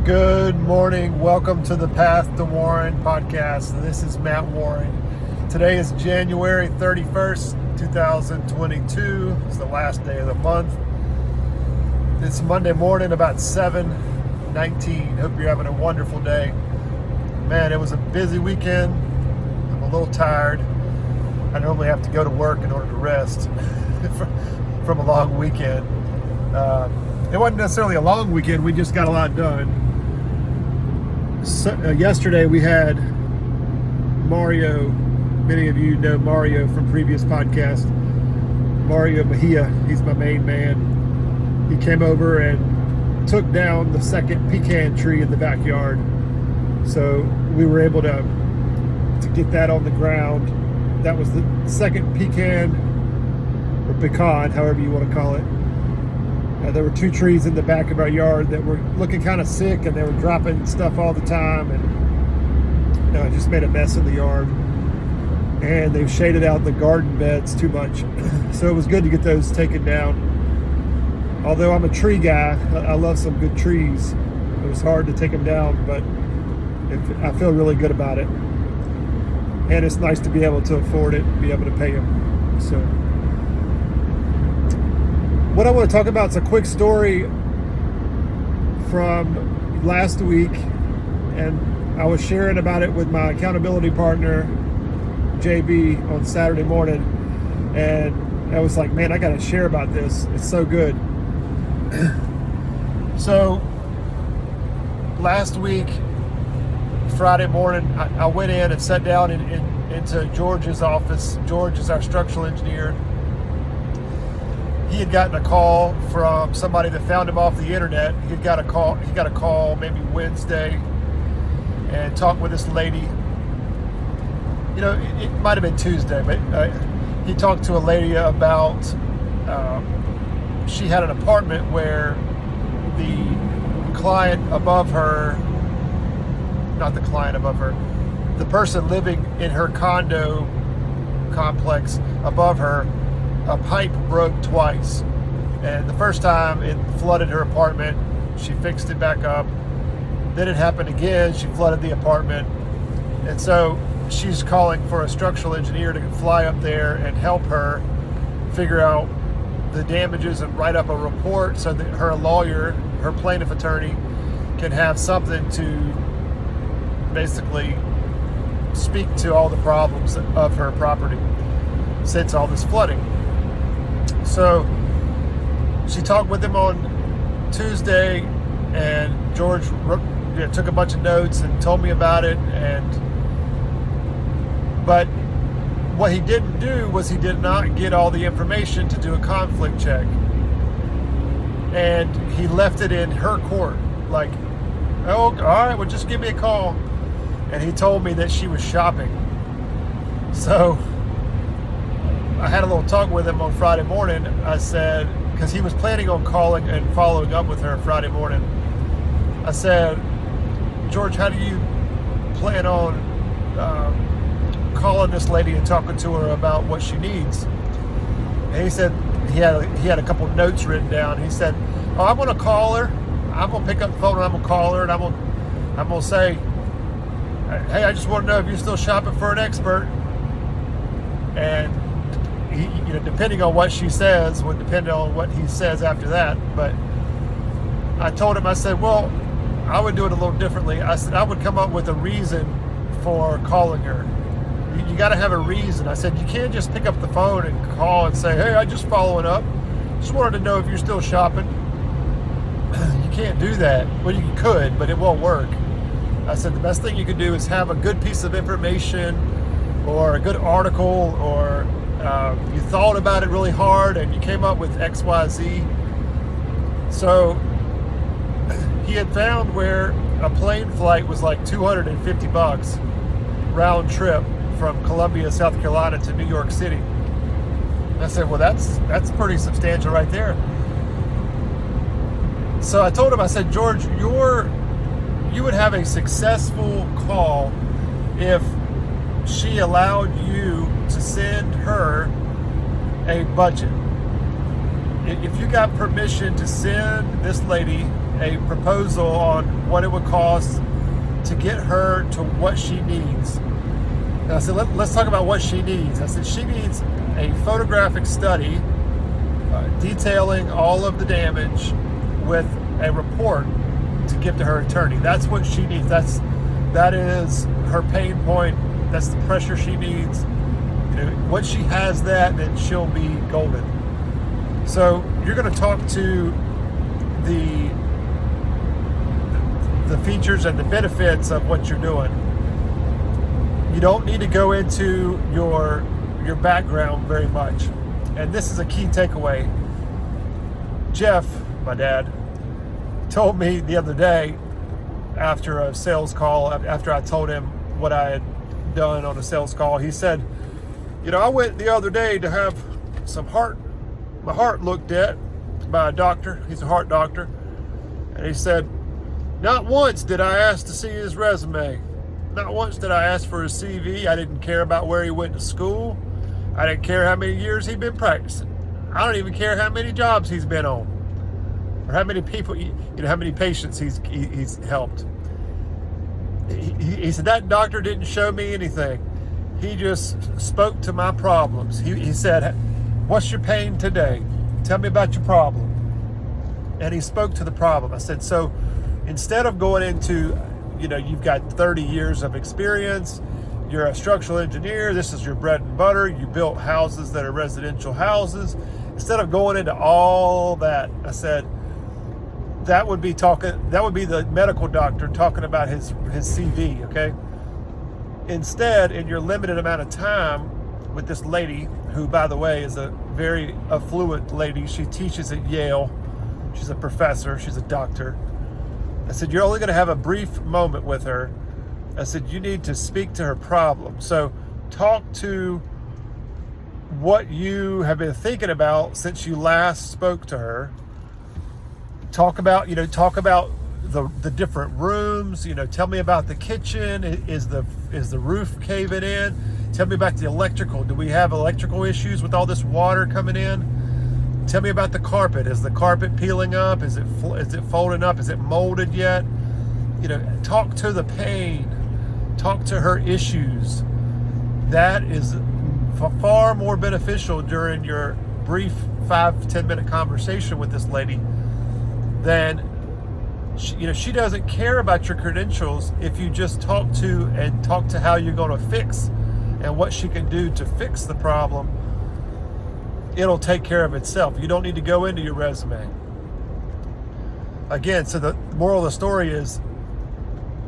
Good morning. Welcome to the Path to Warren podcast. This is Matt Warren. Today is January 31st, 2022. It's the last day of the month. It's Monday morning, about 7:19. Hope you're having a wonderful day. Man, it was a busy weekend. I'm a little tired. I normally have to go to work in order to rest from a long weekend. It wasn't necessarily a long weekend. We just got a lot done. Yesterday we had Mario. Many of you know Mario from previous podcasts. Mario Majia, he's my main man. He came over and took down the second pecan tree in the backyard. So we were able to get that on the ground. That was the second pecan, or pecon, however you want to call it. There were two trees in the back of our yard that were looking kind of sick, and they were dropping stuff all the time, and it just made a mess in the yard. And they've shaded out the garden beds too much, so it was good to get those taken down. Although I'm a tree guy, I love some good trees. It was hard to take them down, but I feel really good about it. And it's nice to be able to afford it, be able to pay them. So what I want to talk about is a quick story from last week, and I was sharing about it with my accountability partner, JB, on Saturday morning, and I was like, man, I got to share about this. It's so good. So last week, Friday morning, I went in and sat down into George's office. George is our structural engineer. He had gotten a call from somebody that found him off the internet. He got a call maybe Wednesday, and talked with this lady. You know, it might have been Tuesday, but he talked to a lady about she had an apartment where the client above her, not the client above her, the person living in her condo complex above her, a pipe broke twice. And the first time it flooded her apartment. She fixed it back up. Then it happened again. She flooded the apartment. And so she's calling for a structural engineer to fly up there and help her figure out the damages and write up a report so that her lawyer, her plaintiff attorney, can have something to basically speak to all the problems of her property since all this flooding. So she talked with him on Tuesday, and George took a bunch of notes and told me about it. But what he didn't do was he did not get all the information to do a conflict check, and he left it in her court. Like, oh, all right, well, just give me a call. And he told me that she was shopping. So I had a little talk with him on Friday morning. I said, because he was planning on calling and following up with her Friday morning. I said, George, how do you plan on calling this lady and talking to her about what she needs? And he said he had a couple notes written down. He said, oh, I'm going to call her. I'm going to pick up the phone and I'm going to call her, and I'm going to say, hey, I just want to know if you're still shopping for an expert. And he, depending on what she says would depend on what he says after that. But I told him, I said, well, I would do it a little differently. I said, I would come up with a reason for calling her. You got to have a reason. I said, you can't just pick up the phone and call and say, hey, I just following up. Just wanted to know if you're still shopping. You can't do that. Well, you could, but it won't work. I said, the best thing you could do is have a good piece of information or a good article, or you thought about it really hard and you came up with X, Y, Z. So he had found where a plane flight was like $250 round trip from Columbia, South Carolina to New York City. I said, well, that's pretty substantial right there. So I told him, I said, George, you would have a successful call if she allowed you to send her a budget. If you got permission to send this lady a proposal on what it would cost to get her to what she needs. And I said, let's talk about what she needs. I said, she needs a photographic study detailing all of the damage with a report to give to her attorney. That's what she needs. That is her pain point. That's the pressure she needs. Once she has that, then she'll be golden. So you're going to talk to the features and the benefits of what you're doing. You don't need to go into your background very much. And this is a key takeaway. Jeff, my dad, told me the other day after a sales call, after I told him what I had done on a sales call, he said, I went the other day to have my heart looked at by a doctor. He's a heart doctor. And he said, not once did I ask to see his resume. Not once did I ask for his CV. I didn't care about where he went to school. I didn't care how many years he'd been practicing. I don't even care how many jobs he's been on, or how many people, how many patients he's helped. He said, that doctor didn't show me anything. He just spoke to my problems. He said, what's your pain today? Tell me about your problem. And he spoke to the problem. I said, so instead of going into, you've got 30 years of experience, you're a structural engineer, this is your bread and butter, you built houses that are residential houses. Instead of going into all that, I said, that would be the medical doctor talking about his CV, okay? Instead, in your limited amount of time with this lady, who, by the way, is a very affluent lady. She teaches at Yale. She's a professor. She's a doctor. I said, you're only going to have a brief moment with her. I said, you need to speak to her problem. So talk to what you have been thinking about since you last spoke to her. Talk about the different rooms. Tell me about the kitchen. Is the roof caving in? Tell me about the electrical. Do we have electrical issues with all this water coming in? Tell me about the carpet. Is the carpet peeling up? Is it folding up? Is it molded yet? Talk to the pain. Talk to her issues. That is far more beneficial during your brief 5-10 minute conversation with this lady than she doesn't care about your credentials if you just talk to how you're going to fix and what she can do to fix the problem. It'll take care of itself. You don't need to go into your resume. Again, so the moral of the story is,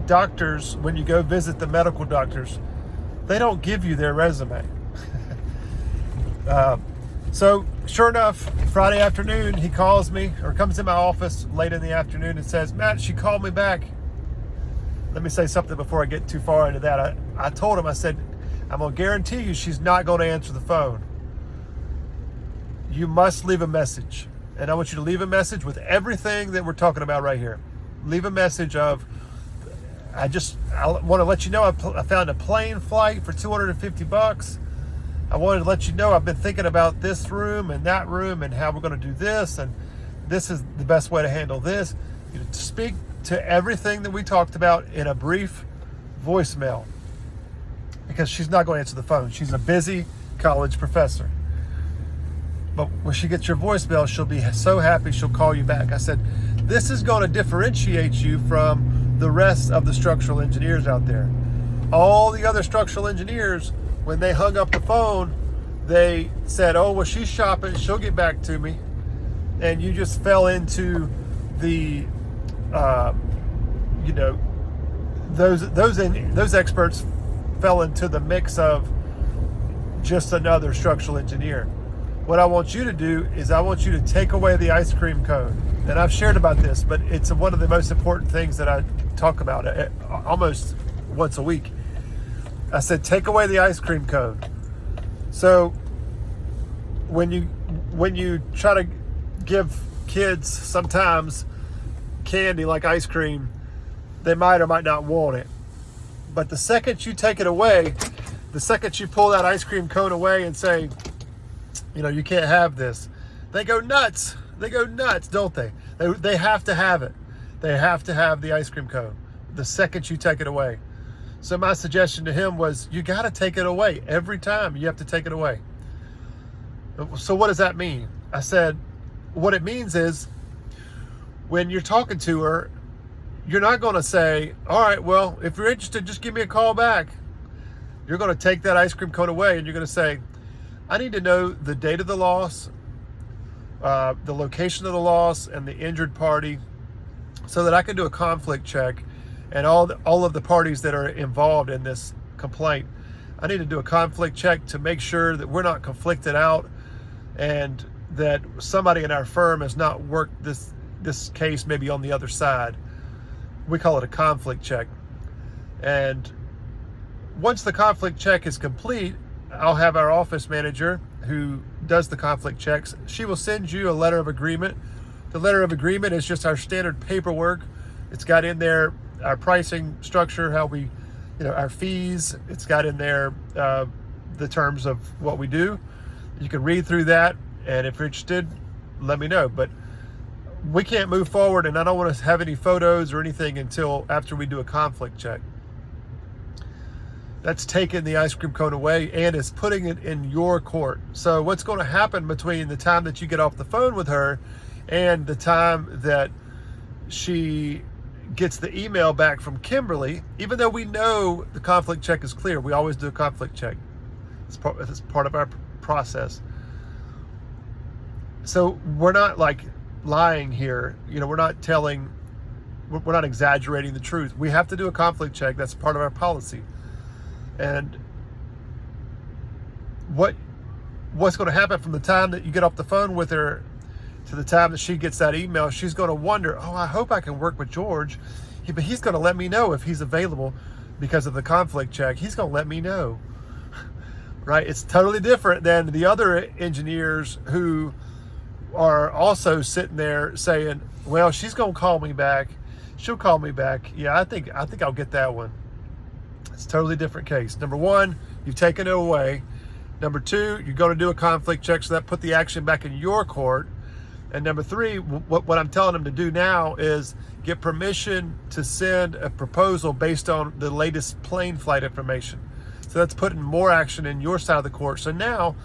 doctors, when you go visit the medical doctors, they don't give you their resume. So sure enough, Friday afternoon, he calls me or comes in my office late in the afternoon and says, Matt, she called me back. Let me say something before I get too far into that. I told him, I said, I'm going to guarantee you she's not going to answer the phone. You must leave a message. And I want you to leave a message with everything that we're talking about right here. Leave a message of, I want to let you know I found a plane flight for $250. I wanted to let you know I've been thinking about this room and that room and how we're going to do this, and this is the best way to handle this. Speak to everything that we talked about in a brief voicemail, because she's not going to answer the phone. She's a busy college professor. But when she gets your voicemail, she'll be so happy she'll call you back. I said, this is going to differentiate you from the rest of the structural engineers out there. All the other structural engineers, when they hung up the phone, they said, oh, well, she's shopping, she'll get back to me. And you just fell into the, those experts fell into the mix of just another structural engineer. What I want you to do is I want you to take away the ice cream cone. And I've shared about this, but it's one of the most important things that I talk about almost once a week. I said, take away the ice cream cone. So when you try to give kids sometimes candy like ice cream, they might or might not want it. But the second you take it away, the second you pull that ice cream cone away and say, you can't have this, they go nuts. They go nuts, don't they? They have to have it. They have to have the ice cream cone the second you take it away. So my suggestion to him was, you got to take it away. Every time you have to take it away. So what does that mean? I said, what it means is, when you're talking to her, you're not going to say, all right, well, if you're interested, just give me a call back. You're going to take that ice cream cone away and you're going to say, I need to know the date of the loss, the location of the loss, and the injured party, so that I can do a conflict check, and all of the parties that are involved in this complaint. I need to do a conflict check to make sure that we're not conflicted out, and that somebody in our firm has not worked this case maybe on the other side. We call it a conflict check. And once the conflict check is complete, I'll have our office manager who does the conflict checks. She will send you a letter of agreement. The letter of agreement is just our standard paperwork. It's got in there our pricing structure, how we, our fees. It's got in there the terms of what we do. You can read through that, and if you're interested, let me know. But we can't move forward, and I don't want to have any photos or anything until after we do a conflict check. That's taking the ice cream cone away and is putting it in your court. So what's going to happen between the time that you get off the phone with her and the time that she gets the email back from Kimberly, even though we know the conflict check is clear, we always do a conflict check. It's part of our process. So we're not like lying here. We're not exaggerating the truth. We have to do a conflict check. That's part of our policy. And what's going to happen from the time that you get off the phone with her to the time that she gets that email, she's going to wonder, oh, I hope I can work with George. But he's going to let me know if he's available because of the conflict check. He's going to let me know. Right? It's totally different than the other engineers who are also sitting there saying, well, she's going to call me back. She'll call me back. Yeah, I think I'll get that one. It's a totally different case. Number one, you've taken it away. Number two, you're going to do a conflict check, so that put the action back in your court. And number three, what I'm telling them to do now is get permission to send a proposal based on the latest plane flight information. So that's putting more action in your side of the court. So now,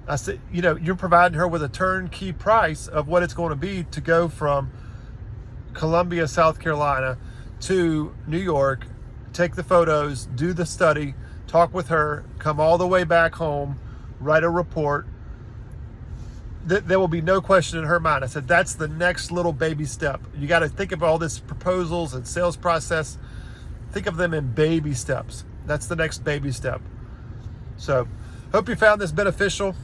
I said, you're providing her with a turnkey price of what it's going to be to go from Columbia, South Carolina to New York, take the photos, do the study, talk with her, come all the way back home, write a report. There will be no question in her mind. I said, that's the next little baby step. You got to think of all this proposals and sales process. Think of them in baby steps. That's the next baby step. So, hope you found this beneficial.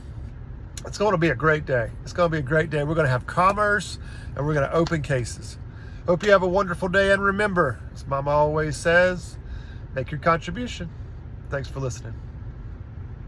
It's going to be a great day. It's going to be a great day. We're going to have commerce, and we're going to open cases. Hope you have a wonderful day. And remember, as Mama always says, make your contribution. Thanks for listening.